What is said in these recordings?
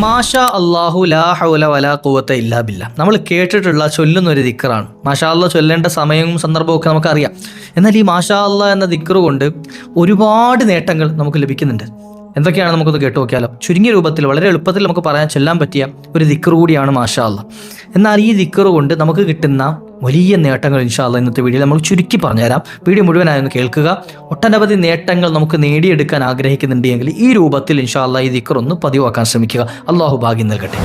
മാഷാ അല്ലാഹു ലാ ഹൗല വലാ ഖുവത ഇല്ലാ ബില്ലാ. നമ്മൾ കേട്ടിട്ടുള്ള ചൊല്ലുന്ന ഒരു ദിക്റാണ്. മാഷാ അല്ലാഹ് ചൊല്ലേണ്ട സമയവും സന്ദർഭവും ഒക്കെ നമുക്കറിയാം. എന്നാൽ ഈ മാഷാ അല്ലാഹ് എന്ന ദിക്റ് കൊണ്ട് ഒരുപാട് നേട്ടങ്ങൾ നമുക്ക് ലഭിക്കുന്നുണ്ട്. എന്തൊക്കെയാണ് നമുക്കൊന്ന് കേട്ടു നോക്കിയാലോ. ചുരുങ്ങിയ രൂപത്തിൽ വളരെ എളുപ്പത്തിൽ നമുക്ക് പറയാൻ ചെല്ലാൻ പറ്റിയ ഒരു ദിക്റ് കൂടിയാണ് മാഷാ അല്ലാഹ്. എന്നാൽ ഈ ദിക്റ് കൊണ്ട് നമുക്ക് കിട്ടുന്ന വലിയ നേട്ടങ്ങൾ ഇൻഷാ അല്ലാഹ് ഇന്നത്തെ വീഡിയോയിൽ നമ്മൾ ചുരുക്കി പറഞ്ഞുതരാം. വീഡിയോ മുഴുവനായി ഒന്ന് കേൾക്കുക. ഒട്ടനവധി നേട്ടങ്ങൾ നമുക്ക് നേടിയെടുക്കാൻ ആഗ്രഹിക്കുന്നുണ്ടെങ്കിൽ ഈ രൂപത്തിൽ ഇൻഷാ അല്ലാഹ് ഈ ദിക്റ് ഒന്ന് പതിവാക്കാൻ ശ്രമിക്കുക. അല്ലാഹു ഭാഗ്യം നൽകട്ടെ.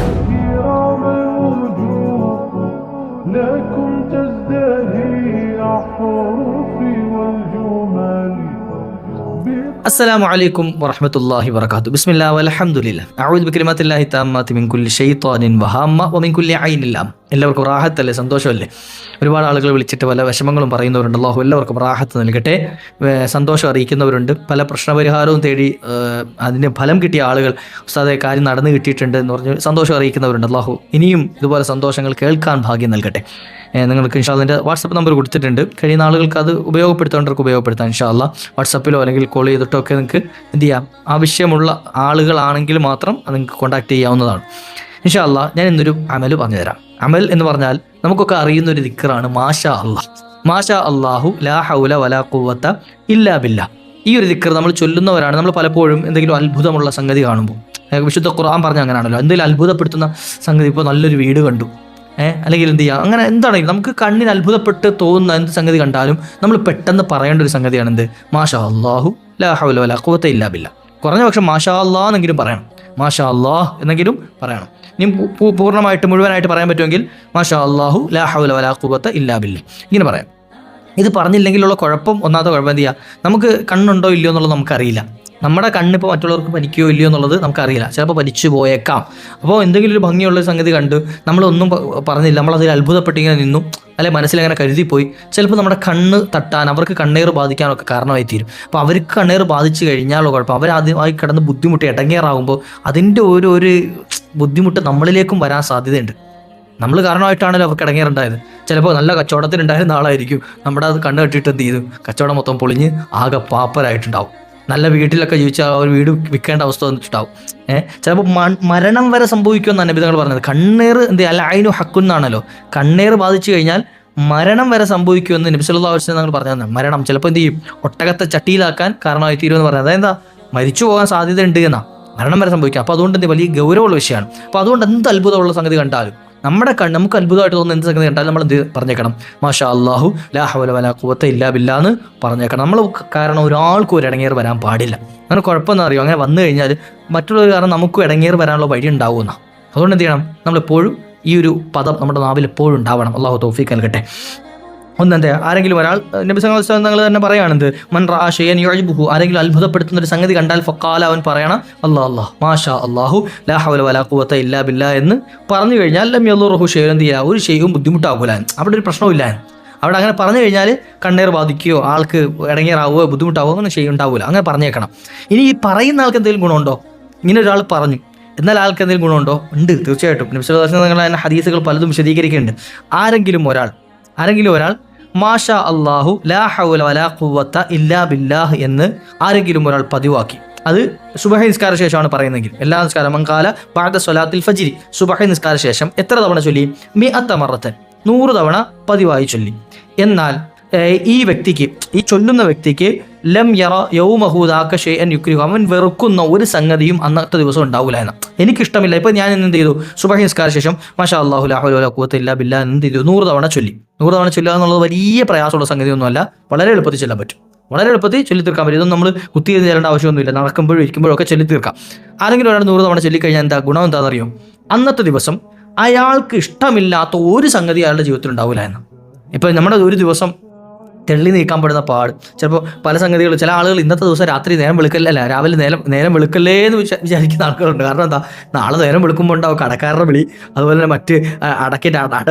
അസ്സലാമു അലൈക്കും വറഹ്മത്തുള്ളാഹി വബറകാതുഹു. ബിസ്മില്ലാഹി വൽഹംദുലില്ലാഹ്. അഊദു ബികലിമാത്തില്ലാഹി തമ്മാത്തി മിൻ കുല്ലി ശൈത്വാനിൻ വഹമ്മ വമിൻ കുല്ലി ഐനിൻ ലാം. എല്ലാവർക്കും റാഹത്തല്ലേ, സന്തോഷമല്ലേ? ഒരുപാട് ആളുകൾ വിളിച്ചിട്ട് പല വിഷമങ്ങളും പറയുന്നവരുണ്ട്. അല്ലാഹു എല്ലാവർക്കും റാഹത്ത് നൽകട്ടെ. സന്തോഷം അറിയിക്കുന്നവരുണ്ട്. പല പ്രശ്നപരിഹാരവും തേടി അതിന് ഫലം കിട്ടിയ ആളുകൾ ഉസ്താദേ കാര്യം നടന്നു കിട്ടിയിട്ടുണ്ട് എന്ന് പറഞ്ഞ് സന്തോഷം അറിയിക്കുന്നവരുണ്ട്. അല്ലാഹു ഇനിയും ഇതുപോലെ സന്തോഷങ്ങൾ കേൾക്കാൻ ഭാഗ്യം നൽകട്ടെ. നിങ്ങൾക്ക് ഇൻഷാ അല്ലാഹ് വാട്സപ്പ് നമ്പർ കൊടുത്തിട്ടുണ്ട്. കഴിയുന്ന ആളുകൾക്ക് അത് ഉപയോഗപ്പെടുത്തേണ്ടവർക്ക് ഉപയോഗപ്പെടുത്താം. ഇൻഷാ അല്ലാഹ് വാട്സപ്പിലോ അല്ലെങ്കിൽ കോൾ ചെയ്തിട്ടോ ഒക്കെ നിങ്ങൾക്ക് എന്ത് ചെയ്യാം, ആവശ്യമുള്ള ആളുകളാണെങ്കിൽ മാത്രം നിങ്ങൾക്ക് കോൺടാക്ട് ചെയ്യാവുന്നതാണ്. ഇൻഷാ അല്ലാഹ് ഞാൻ ഇന്നൊരു അമൽ പറഞ്ഞു തരാം. അമൽ എന്ന് പറഞ്ഞാൽ നമുക്കൊക്കെ അറിയുന്ന ഒരു ദിക്റാണ് മാഷാ അല്ലാഹ്. മാഷാ അല്ലാഹു ലാ ഹൗല വലാ ഖുവത ഇല്ലാ ബില്ലാ. ഈ ഒരു ദിക്ർ നമ്മൾ ചൊല്ലുന്നവരാണ്. നമ്മൾ പലപ്പോഴും എന്തെങ്കിലും അത്ഭുതമുള്ള സംഗതി കാണുമ്പോൾ, വിശുദ്ധ ഖുർആൻ പറഞ്ഞ അങ്ങനെയാണല്ലോ, എന്തെങ്കിലും അത്ഭുതപ്പെടുത്തുന്ന സംഗതി, ഇപ്പോൾ നല്ലൊരു വീട് കണ്ടു, അല്ലെങ്കിൽ എന്ത് ചെയ്യുക, അങ്ങനെ എന്താണെങ്കിലും നമുക്ക് കണ്ണിന് അത്ഭുതപ്പെട്ട് തോന്നുന്ന എന്ത് സംഗതി കണ്ടാലും നമ്മൾ പെട്ടെന്ന് പറയേണ്ട ഒരു സംഗതിയാണ് എന്ത്, മാഷാ അല്ലാഹു ലാ ഹൗല വലാ ഖുവത ഇല്ലാ ബില്ലാ. കുറഞ്ഞ പക്ഷം മാഷാ അല്ലാഹ് എന്നെങ്കിലും പറയണം. മാഷാ അല്ലാഹ് എന്നെങ്കിലും പറയണം. ഇനി പൂർണ്ണമായിട്ട് മുഴുവനായിട്ട് പറയാൻ പറ്റുമെങ്കിൽ മാഷാ അല്ലാഹു ലാ ഹൗല വലാ ഖുവത ഇല്ലാ ബില്ലാ ഇങ്ങനെ പറയാം. ഇത് പറഞ്ഞില്ലെങ്കിലുള്ള കുഴപ്പം, ഒന്നാമത്തെ കുഴപ്പം എന്ത് ചെയ്യുക, നമുക്ക് കണ്ണുണ്ടോ ഇല്ലയോ എന്നുള്ളത് നമുക്കറിയില്ല. നമ്മുടെ കണ്ണിപ്പോൾ മറ്റുള്ളവർക്ക് പനിക്കുകയോ ഇല്ലയോ എന്നുള്ളത് നമുക്കറിയില്ല. ചിലപ്പോൾ പനിച്ചു പോയേക്കാം. അപ്പോൾ എന്തെങ്കിലും ഒരു ഭംഗിയുള്ള സംഗതി കണ്ട് നമ്മളൊന്നും പറഞ്ഞില്ല, നമ്മളതിൽ അത്ഭുതപ്പെട്ടിങ്ങനെ നിന്നു, അല്ലെങ്കിൽ മനസ്സിലങ്ങനെ കരുതിപ്പോയി, ചിലപ്പോൾ നമ്മുടെ കണ്ണ് തട്ടാൻ, അവർക്ക് കണ്ണേറ് ബാധിക്കാനൊക്കെ കാരണമായി തീരും. അപ്പോൾ അവർക്ക് കണ്ണേറ് ബാധിച്ചു കഴിഞ്ഞാലുള്ള കുഴപ്പം, അവരാദ്യമായി കിടന്ന് ബുദ്ധിമുട്ട് ഇടങ്ങേറാകുമ്പോൾ അതിൻ്റെ ഒരു ബുദ്ധിമുട്ട് നമ്മളിലേക്കും വരാൻ സാധ്യതയുണ്ട്. നമ്മൾ കാരണമായിട്ടാണല്ലോ അവർക്ക് ഇടങ്ങേറുണ്ടായത്. ചിലപ്പോൾ നല്ല കച്ചവടത്തിനുണ്ടായിരുന്ന ആളായിരിക്കും, നമ്മുടെ അത് കണ്ണ് കെട്ടിയിട്ട് എന്ത് ചെയ്തു, കച്ചവടം മൊത്തം പൊളിഞ്ഞ് ആകെ പാപ്പരായിട്ടുണ്ടാവും. നല്ല വീട്ടിലൊക്കെ ജീവിച്ചാൽ ഒരു വീട് വിൽക്കേണ്ട അവസ്ഥ വന്നിട്ടുണ്ടാവും. ചിലപ്പോൾ മരണം വരെ സംഭവിക്കുമെന്നാണ് നബി തങ്ങൾ പറഞ്ഞത്. കണ്ണേറ് എന്ത് അല്ല അയിനു ഹക്കുന്നാണല്ലോ, കണ്ണേറ് ബാധിച്ചു കഴിഞ്ഞാൽ മരണം വരെ സംഭവിക്കുമെന്ന് നബി സല്ലല്ലാഹു അലൈഹി വസല്ലം തങ്ങൾ പറഞ്ഞത്. മരണം ചിലപ്പോൾ എന്ത് ചെയ്യും, ഒട്ടകത്തെ ചട്ടിയിലാക്കാൻ കാരണമായി തീരുമെന്ന് പറഞ്ഞത്. അതെന്താ, മരിച്ചു പോകാൻ സാധ്യത ഉണ്ട് എന്നാ, മരണം വരെ സംഭവിക്കാം. അപ്പോൾ അതുകൊണ്ട് എന്ത് വലിയ ഗൗരവമുള്ള വിഷയമാണ്. അപ്പോൾ അതുകൊണ്ട് എന്ത് അത്ഭുതമുള്ള സംഗതി കണ്ടാലും, നമ്മുടെ നമുക്ക് അത്ഭുതമായിട്ട് തോന്നുന്ന എന്ത് സംഗതി കണ്ടാലും നമ്മൾ എന്ത് പറഞ്ഞേക്കണം, മാഷാ അല്ലാഹു ലാ ഹൗല വലാ ഖുവത ഇല്ലാ ബില്ലാ എന്ന് പറഞ്ഞേക്കണം. നമ്മൾ കാരണം ഒരാൾക്കും ഒരു ഇടങ്ങേറ് വരാൻ പാടില്ല. അങ്ങനെ കുഴപ്പമെന്ന് അറിയോ, അങ്ങനെ വന്നു കഴിഞ്ഞാൽ മറ്റുള്ളവർ കാരണം നമുക്കും ഇടങ്ങേറ് വരാനുള്ള വഴി ഉണ്ടാവുമെന്ന. അതുകൊണ്ട് എന്ത് ചെയ്യണം, നമ്മളെപ്പോഴും ഈ ഒരു പദം നമ്മുടെ നാവിൽ എപ്പോഴും ഉണ്ടാവണം. അല്ലാഹു തൗഫീഖ് നൽകട്ടെ. ഒന്നെന്താ, ആരെങ്കിലും ഒരാൾ നബി സല്ലല്ലാഹു അലൈഹി വസല്ലം തങ്ങൾ തന്നെ പറയാണെന്ത്, മൻ റഅ ഷൈഅൻ യുഅജിബുഹു, ആരെങ്കിലും അത്ഭുതപ്പെടുത്തുന്ന ഒരു സംഗതി കണ്ടാൽ ഫഖാല, അവൻ പറയണം അല്ലാഹ് മാഷാ അല്ലാഹു ലാ ഹൗല വലാ ഖുവത ഇല്ലാ ബില്ലാ എന്ന് പറഞ്ഞു കഴിഞ്ഞാൽ ലം യളുറുഹു ഷൈഅൻ, എന്ത് ചെയ്യുക, ഒരു ഷൈഉം ബുദ്ധിമുട്ടാകൂല. അവിടെ ഒരു പ്രശ്നമില്ല. അവിടെ അങ്ങനെ പറഞ്ഞു കഴിഞ്ഞാൽ കണ്ണേർ ബാധിക്കുകയോ ആൾക്ക് ഇടങ്ങേറാവുകയോ ബുദ്ധിമുട്ടാവുകയോ അങ്ങനെ ചെയ്യുണ്ടാവില്ല. അങ്ങനെ പറഞ്ഞേക്കണം. ഇനി ഈ പറയുന്ന ആൾക്ക് എന്തെങ്കിലും ഗുണമുണ്ടോ? ഇങ്ങനെ ഒരാൾ പറഞ്ഞു എന്നാൽ ആൾക്ക് എന്തെങ്കിലും ഗുണമുണ്ടോ? ഉണ്ട്, തീർച്ചയായിട്ടും. നബി സല്ലല്ലാഹു അലൈഹി വസല്ലം തങ്ങൾ ഹദീസുകൾ പലതും വിശദീകരിക്കുന്നുണ്ട്. ആരെങ്കിലും ഒരാൾ മാഷാ അല്ലാഹു ലാ ഹൗല വലാ ഖുവത ഇല്ലാ ബില്ലാഹ് എന്ന് ആരെങ്കിലും ഒരാൾ പതിവാക്കി, അത് സുബഹി നിസ്കാര ശേഷമാണ് പറയുന്നതെങ്കിൽ, എല്ലാ നിസ്കാരം മങ്കാല ബഅദ സ്വലാത്തിൽ ഫജ്രി, സുബഹി നിസ്കാര ശേഷം എത്ര തവണ ചൊല്ലി, 100 മറത്തൻ, 100 തവണ പതിവായി ചൊല്ലി. എന്നാൽ ഈ വ്യക്തിക്ക്, ഈ ചൊല്ലുന്ന വ്യക്തിക്ക് ലം യറ യൗമഹു ദാക ഷൈഅൻ യുക്രിഹു, അവൻ വെറുക്കുന്ന ഒരു സംഗതിയും അന്നത്തെ ദിവസം ഉണ്ടാവില്ല എന്ന്. എനിക്കിഷ്ടമില്ല. ഇപ്പോൾ ഞാൻ എന്ത് ചെയ്തു, സുബഹി നിസ്കാര ശേഷം മാഷാ അല്ലാഹു ലാ ഹൗല വലാ ഖുവത ഇല്ലാ ബില്ലാ എന്ത് ചെയ്തു, 100 തവണ ചൊല്ലി. 100 തവണ ചൊല്ലുക എന്നുള്ളത് വലിയ പ്രയാസമുള്ള സംഗതിയൊന്നുമല്ല. വളരെ എളുപ്പത്തിൽ ചൊല്ലാൻ പറ്റും, വളരെ എളുപ്പത്തിൽ ചൊല്ലി തീർക്കാൻ പറ്റും. ഇതൊന്നും നമ്മൾ കുത്തിയിരുന്ന് ചെല്ലേണ്ട ആവശ്യമൊന്നുമില്ല. നടക്കുമ്പോഴും ഇരിക്കുമ്പോഴും ഒക്കെ ചൊല്ലി തീർക്കാം. ആരെങ്കിലും ഒരാൾ 100 തവണ ചൊല്ലിക്കഴിഞ്ഞാൽ എന്താ ഗുണം എന്താണെന്നറിയോ? അന്നത്തെ ദിവസം അയാൾക്ക് ഇഷ്ടമില്ലാത്ത ഒരു സംഗതി അയാളുടെ ജീവിതത്തിൽ ഉണ്ടാവില്ല എന്ന്. ഇപ്പോൾ നമ്മുടെ ഒരു ദിവസം തെള്ളി നീക്കാൻ പെടുന്ന പാട്, ചിലപ്പോൾ പല സംഗതികൾ, ചില ആളുകൾ ഇന്നത്തെ ദിവസം രാത്രി നേരം വെളുക്കല്ല, രാവിലെ നേരം വെളുക്കല്ലേ എന്ന് വിചാരിക്കുന്ന ആൾക്കാരുണ്ട്. കാരണം എന്താ, നാളെ നേരം വെളുക്കുമ്പോൾ ഉണ്ടാവും കടക്കാരുടെ വിളി, അതുപോലെ തന്നെ മറ്റ് അടക്കിൻ്റെ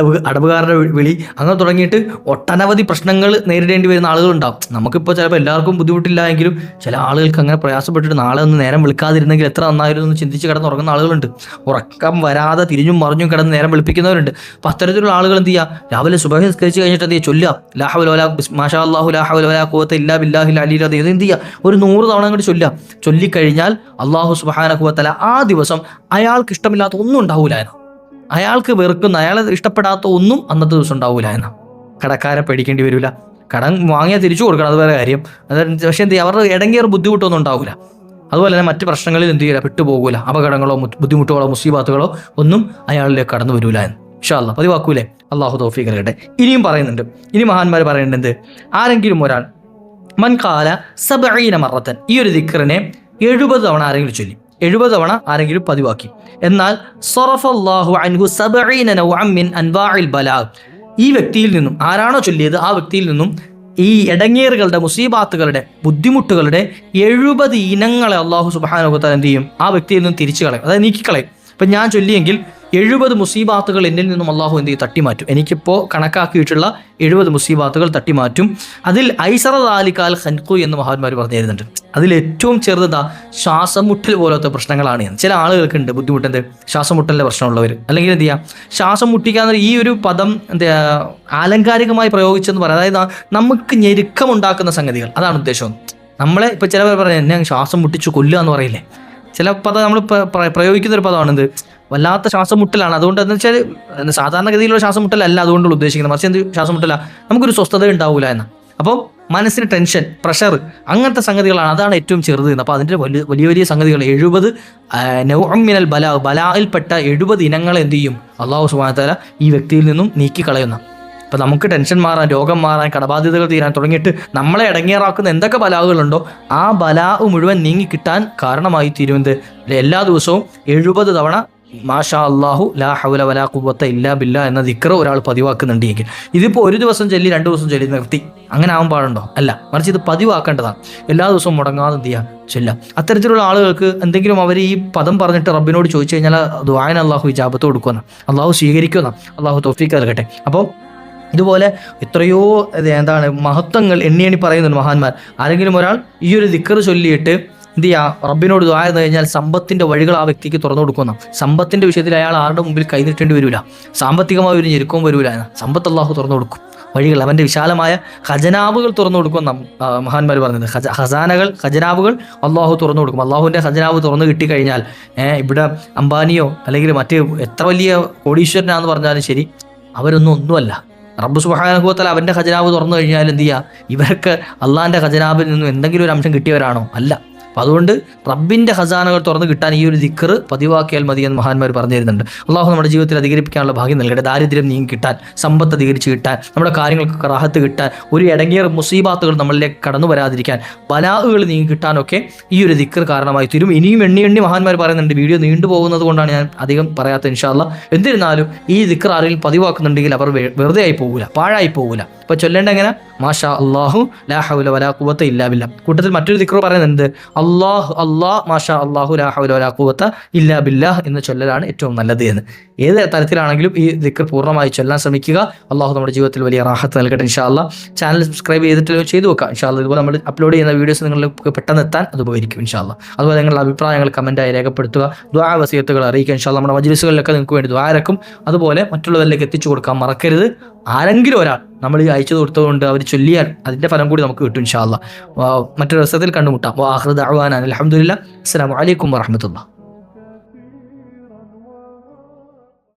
അടവുകാരുടെ വിളി, അങ്ങനെ തുടങ്ങിയിട്ട് ഒട്ടനവധി പ്രശ്നങ്ങൾ നേരിടേണ്ടി വരുന്ന ആളുകളുണ്ടാവും. നമുക്കിപ്പോൾ ചിലപ്പോൾ എല്ലാവർക്കും ബുദ്ധിമുട്ടില്ല എങ്കിലും ചില ആളുകൾക്ക് അങ്ങനെ പ്രയാസപ്പെട്ടിട്ട് നാളെ ഒന്ന് നേരം വെളുക്കാതിരുന്നെങ്കിൽ എത്ര നന്നായിരുന്നു എന്ന് ചിന്തിച്ച് കിടന്നുറങ്ങുന്ന ആളുകളുണ്ട്. ഉറക്കം വരാതെ തിരിഞ്ഞും മറിഞ്ഞും കിടന്ന് നേരം വെളുപ്പിക്കുന്നവരുണ്ട്. അപ്പോൾ അത്തരത്തിലുള്ള ആളുകൾ എന്ത് ചെയ്യുക, രാവിലെ സുബഹി നിസ്കരിച്ച് കഴിഞ്ഞിട്ട് എന്ത് ചെയ്യുക, ചൊല്ലുക ലാ ഹൗല വലാ മാഷാ അല്ലാഹു ലാ ഹൗല വലാ ഖുവത ഇല്ലാ ബില്ലാഹിൽ അലിയിൽ അദീം, ഇത് എന്ത് ചെയ്യുക, ഒരു 100 തവണ അങ്ങോട്ട് ചൊല്ലിക്കഴിഞ്ഞാൽ അല്ലാഹു സുബ്ഹാനഹു വ തആല ആ ദിവസം അയാൾക്ക് ഇഷ്ടമില്ലാത്ത ഒന്നും ഉണ്ടാവൂല എന്ന്, അയാൾക്ക് വെറുക്കുന്ന, അയാളെ ഇഷ്ടപ്പെടാത്ത ഒന്നും അന്നത്തെ ദിവസം ഉണ്ടാവൂല എന്ന്. കടക്കാരെ പേടിക്കേണ്ടി വരില്ല, കടം വാങ്ങിയാൽ തിരിച്ചു കൊടുക്കണം, അത് വേറെ കാര്യം. പക്ഷേ എന്ത് ചെയ്യുക, അവരുടെ ഇടങ്ങേറെ ബുദ്ധിമുട്ടൊന്നും ഉണ്ടാവില്ല. അതുപോലെ തന്നെ മറ്റ് പ്രശ്നങ്ങളിൽ എന്ത് ചെയ്യില്ല, പെട്ടുപോകൂല. അപകടങ്ങളോ ബുദ്ധിമുട്ടുകളോ മുസീബാത്തുകളോ ഒന്നും അയാളിലേക്ക് കടന്നു വരൂല എന്ന്. ഇൻഷാ അല്ലാഹ് പതിവാക്കൂലേ. അള്ളാഹു തൗഫീഖ് നൽകട്ടെ. ഇനിയും പറയുന്നുണ്ട്, ഇനി മഹാന്മാർ പറയുന്നുണ്ട്, ആരെങ്കിലും ഒരാൾ മൻ ഖാല 70 മറത്തൻ, ഈ ഒരു ദിക്റിനെ 70 തവണ ആരെങ്കിലും ചൊല്ലി, 70 തവണ ആരെങ്കിലും പതിവാക്കി, എന്നാൽ സറഫല്ലാഹു അൻഹു 70 നൗഅൻ മിൻ അൻവാഇൽ ബലാ, ഈ വ്യക്തിയിൽ നിന്നും, ആരാണോ ചൊല്ലിയത് ആ വ്യക്തിയിൽ നിന്നും ഈ ഇടങ്ങേറുകളുടെ മുസീബാത്തുകളുടെ ബുദ്ധിമുട്ടുകളുടെ 70 ഇനങ്ങളെ അള്ളാഹു സുബ്ഹാനഹു വ തആല എന്ത് ചെയ്യും, ആ വ്യക്തിയിൽ നിന്നും തിരിച്ചു കളയും, അതായത് നീക്കിക്കളയും. ഇപ്പം ഞാൻ ചൊല്ലിയെങ്കിൽ 70 മുസീബാത്തുകൾ എന്നിൽ നിന്നും അള്ളാഹു എന്ത് ചെയ്യും, തട്ടിമാറ്റും. എനിക്കിപ്പോൾ കണക്കാക്കിയിട്ടുള്ള 70 മുസീബാത്തുകൾ തട്ടിമാറ്റും. അതിൽ ഐസറ ദാലികാൽ ഖൻഖു എന്ന് മഹാന്മാർ പറഞ്ഞു തരുന്നുണ്ട്. അതിൽ ഏറ്റവും ചെറുതാ ശ്വാസം മുട്ടൽ പോലത്തെ പ്രശ്നങ്ങളാണ്. ചില ആളുകൾക്കുണ്ട് ബുദ്ധിമുട്ട്, ശ്വാസം മുട്ടലിൻ്റെ പ്രശ്നമുള്ളവർ, അല്ലെങ്കിൽ എന്ത് ചെയ്യുക, ശ്വാസം മുട്ടിക്കാന്ന് ഈ ഒരു പദം എന്താ ആലങ്കാരികമായി പ്രയോഗിച്ചെന്ന് പറയാം, അതായത് നമുക്ക് ഞെരുക്കമുണ്ടാക്കുന്ന സംഗതികൾ, അതാണ് ഉദ്ദേശം. നമ്മളെ ഇപ്പോൾ ചിലവർ പറയാം എന്നെ ശ്വാസം മുട്ടിച്ചു കൊല്ലുക എന്ന് പറയില്ലേ, ചില പദം നമ്മൾ പ്രയോഗിക്കുന്ന ഒരു പദമാണിത്, വല്ലാത്ത ശ്വാസം മുട്ടലാണ്. അതുകൊണ്ട് എന്ന് വെച്ചാൽ സാധാരണഗതിയിലുള്ള ശ്വാസം മുട്ടലല്ല അതുകൊണ്ടുള്ള ഉദ്ദേശിക്കുന്നത്, മറിച്ച് എന്ത് ശ്വാസം മുട്ടല, നമുക്കൊരു സ്വസ്ഥത ഉണ്ടാവില്ല എന്ന്. അപ്പോൾ മനസ്സിന് ടെൻഷൻ, പ്രഷർ, അങ്ങനത്തെ സംഗതികളാണ്, അതാണ് ഏറ്റവും ചെറുത്. അപ്പോൾ അതിൻ്റെ വലിയ വലിയ സംഗതികൾ 70 നൗഅൻ മിനൽ ബലാ, ബലായിൽപ്പെട്ട 70 ഇനങ്ങൾ എന്ത് ചെയ്യും, അല്ലാഹു സുബ്ഹാനഹു വ തആല ഈ വ്യക്തിയിൽ നിന്നും നീക്കിക്കളയുന്ന. അപ്പം നമുക്ക് ടെൻഷൻ മാറാൻ, രോഗം മാറാൻ, കടബാധ്യതകൾ തീരാൻ തുടങ്ങിയിട്ട് നമ്മളെ ഇടങ്ങേറാക്കുന്ന എന്തൊക്കെ ബലാവുകളുണ്ടോ ആ ബലാ മുഴുവൻ നീങ്ങിക്കിട്ടാൻ കാരണമായി തീരുന്നത് എല്ലാ ദിവസവും 70 തവണ മാഷാ അല്ലാഹു ലാ ഹൗല വലാ ഖുവത ഇല്ലാ ബില്ലാ എന്ന ദിക്ർ ഒരാൾ പതിവാക്കുന്നുണ്ടെങ്കിൽ, ഇതിപ്പോൾ ഒരു ദിവസം ചൊല്ലി 2 ദിവസം ചൊല്ലി നിർത്തി അങ്ങനെ ആവാൻ പാടുണ്ടോ? അല്ല, മറിച്ച് ഇത് പതിവാക്കേണ്ടതാണ്. എല്ലാ ദിവസവും മുടങ്ങാതെ എന്ത് ചെയ്യുക, ചൊല്ലാം. അത്തരത്തിലുള്ള ആളുകൾക്ക് എന്തെങ്കിലും അവർ ഈ പദം പറഞ്ഞിട്ട് റബ്ബിനോട് ചോദിച്ചു കഴിഞ്ഞാൽ ദുആന് അല്ലാഹു ഇജാബത്ത് കൊടുക്കുമെന്ന്, അല്ലാഹു സ്വീകരിക്കുമെന്ന്, അല്ലാഹു തൗഫീഖ് നൽകട്ടെ. അപ്പോൾ ഇതുപോലെ എത്രയോ മഹത്വങ്ങൾ എണ്ണി പറയുന്നുണ്ട് മഹാന്മാർ. ആരെങ്കിലും ഒരാൾ ഈ ഒരു ദിക്ർ ചൊല്ലിയിട്ട് എന്ത് ചെയ്യുക, റബ്ബിനോട് ദുആ ചെയ്ത് കഴിഞ്ഞാൽ സമ്പത്തിൻ്റെ വഴികൾ ആ വ്യക്തിക്ക് തുറന്നു കൊടുക്കുന്ന, സമ്പത്തിൻ്റെ വിഷയത്തിൽ അയാൾ ആരുടെ മുമ്പിൽ കൈനീട്ടേണ്ടി വരില്ല, സാമ്പത്തികമായ ഒരു ഞെരുക്കവും വരില്ല, സമ്പത്ത് അല്ലാഹു തുറന്നു കൊടുക്കും, വഴികൾ, അവൻ്റെ വിശാലമായ ഖജനാവുകൾ തുറന്നു കൊടുക്കും. മഹാന്മാർ പറഞ്ഞത് ഖജാനകൾ, ഖജനാവുകൾ അള്ളാഹു തുറന്നു കൊടുക്കും. അള്ളാഹുവിൻ്റെ ഖജനാവ് തുറന്നു കിട്ടിക്കഴിഞ്ഞാൽ ഇവിടെ അംബാനിയോ അല്ലെങ്കിൽ മറ്റ് എത്ര വലിയ കോടീശ്വരനാന്ന് പറഞ്ഞാലും ശരി, ഒന്നുമല്ല. റബ്ബ് സുബ്ഹാനഹു വ തആല അവൻ്റെ ഖജനാവ് തുറന്നു കഴിഞ്ഞാൽ എന്ത് ചെയ്യുക, ഇവർക്ക് അള്ളാഹിൻ്റെ ഖജനാവിൽ നിന്നും എന്തെങ്കിലും ഒരു അംശം കിട്ടിയവരാണോ? അല്ല. അപ്പം അതുകൊണ്ട് റബ്ബിൻ്റെ ഖസാനകൾ തുറന്ന് കിട്ടാൻ ഈ ഒരു ദിക്ർ പതിവാക്കിയാൽ മതി എന്ന് മഹാന്മാർ പറഞ്ഞു തരുന്നുണ്ട്. അള്ളാഹു നമ്മുടെ ജീവിതത്തിൽ അധികരിപ്പിക്കാനുള്ള ഭാഗ്യം നൽകട്ടെ. ദാരിദ്ര്യം നീങ്ങി കിട്ടാൻ, സമ്പത്ത് അധികരിച്ച് കിട്ടാൻ, നമ്മുടെ കാര്യങ്ങൾക്ക് റാഹത്ത് കിട്ടാൻ, ഒരു ഇടങ്ങേറ് മുസീബാത്തുകൾ നമ്മളിലേക്ക് കടന്നു വരാതിരിക്കാൻ, ബലാഹുകൾ നീങ്ങി കിട്ടാനൊക്കെ ഈ ഒരു ദിക്ർ കാരണമായി തീരും. ഇനിയും എണ്ണി മഹാന്മാർ പറയുന്നുണ്ട്. വീഡിയോ നീണ്ടു പോകുന്നത് കൊണ്ടാണ് ഞാൻ അധികം പറയാത്ത ഇൻഷാ അല്ലാഹ്. എന്നിരുന്നാലും ഈ ദിക്ർ ആരെങ്കിലും പതിവാക്കുന്നുണ്ടെങ്കിൽ അവർ വെറുതെ ആയി പോകൂല, പാഴായി പോകൂല. അപ്പോൾ ചൊല്ലേണ്ട എങ്ങനെ, മാഷാ അല്ലാഹു ലാ ഹൗല വലാ ഖുവത ഇല്ലാ ബില്ലാ. കൂട്ടത്തിൽ മറ്റൊരു ദിക്ർ പറയുന്നുണ്ട്, അല്ലാഹ് മാഷാ അല്ലാഹു ലാ ഹൗല വലാ ഖുവത ഇല്ലാ ബില്ലാഹ് എന്ന് ചൊല്ലലാണ് ഏറ്റവും നല്ലത് എന്ന്. ഏത് തരത്തിലാണെങ്കിലും ഈ ദിക്ർ പൂർണ്ണമായി ചൊല്ലാൻ ശ്രമിക്കുക. അള്ളാഹു നമ്മുടെ ജീവിതത്തിൽ വലിയ റാഹത്ത് നൽകട്ടെ ഇൻഷാ അല്ലാഹ്. ചാനൽ സബ്സ്ക്രൈബ് ചെയ്തിട്ട് ചെയ്തു വെക്കാം ഇൻഷാ അല്ലാഹ്. ഇതുപോലെ നമ്മൾ അപ്ലോഡ് ചെയ്യുന്ന വീഡിയോസ് നിങ്ങൾക്ക് പെട്ടെന്ന് എത്താൻ അത് ഉപകരിക്കും ഇൻഷാ അല്ലാഹ്. അതുപോലെ നിങ്ങളുടെ അഭിപ്രായങ്ങൾ കമൻറ്റായി രേഖപ്പെടുത്തുക, ദുആ വസിയത്തുകൾ അറിയിക്കുക ഇൻഷാ അല്ലാഹ്. നമ്മുടെ മജ്‌ലിസുകളിലൊക്കെ നിങ്ങൾക്ക് വേണ്ടി ദുആ ഇറക്കും. അതുപോലെ മറ്റുള്ളവരിലേക്ക് എത്തിച്ചു കൊടുക്കാൻ മറക്കരുത്. ആരെങ്കിലും ഒരാൾ നമ്മൾ ഈ അയച്ചു കൊടുത്തതുകൊണ്ട് അവർ ചൊല്ലിയാൽ അതിൻ്റെ ഫലം കൂടി നമുക്ക് കിട്ടും ഇൻഷാ അല്ലാഹ്. മറ്റൊരു ദിവസത്തിൽ കണ്ടുമുട്ടാം. വആഖിറു ദഅ്വാനാ അൽഹംദുലില്ലാഹ്. അസ്സലാമു അലൈക്കും വറഹ്മത്തുള്ളാഹി.